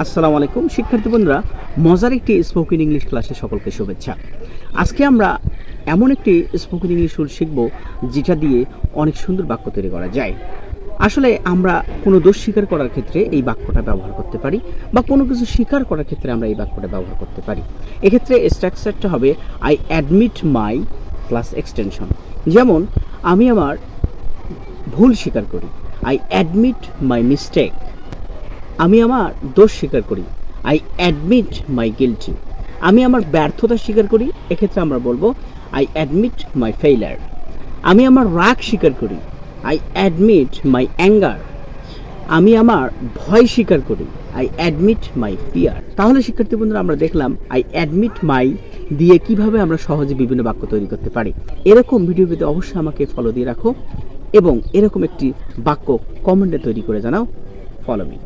আসসালামু আলাইকুম শিক্ষার্থী বন্ধুরা, মজার একটি স্পোকেন ইংলিশ ক্লাসে সকলকে শুভেচ্ছা। আজকে আমরা এমন একটি স্পোকেন ইংলিশ রুল শিখব যেটা দিয়ে অনেক সুন্দর বাক্য তৈরি করা যায়। আসলে আমরা কোনো দোষ স্বীকার করার ক্ষেত্রে এই বাক্যটা ব্যবহার করতে পারি, বা কোনো কিছু স্বীকার করার ক্ষেত্রে আমরা এই বাক্যটা ব্যবহার করতে পারি। এক্ষেত্রে স্ট্রাকচারটা হবে I admit my plus extension. যেমন আমি আমার ভুল স্বীকার করি, আই অ্যাডমিট মাই মিস্টেক। আমি আমার দোষ স্বীকার করি, আই অ্যাডমিট মাই গিল্টি। আমি আমার ব্যর্থতা স্বীকার করি, এক্ষেত্রে আমরা বলবো আই অ্যাডমিট মাই ফেইলার। আমি আমার রাগ স্বীকার করি, আই অ্যাডমিট মাই অ্যাঙ্গার। আমি আমার ভয় স্বীকার করি, আই অ্যাডমিট মাই ফিয়ার। তাহলে শিক্ষার্থী বন্ধুরা, আমরা দেখলাম আই অ্যাডমিট মাই দিয়ে কিভাবে আমরা সহজে বিভিন্ন বাক্য তৈরি করতে পারি। এরকম ভিডিও পেতে অবশ্যই আমাকে ফলো দিয়ে রাখো এবং এরকম একটি বাক্য কমেন্টে তৈরি করে জানাও। Follow me.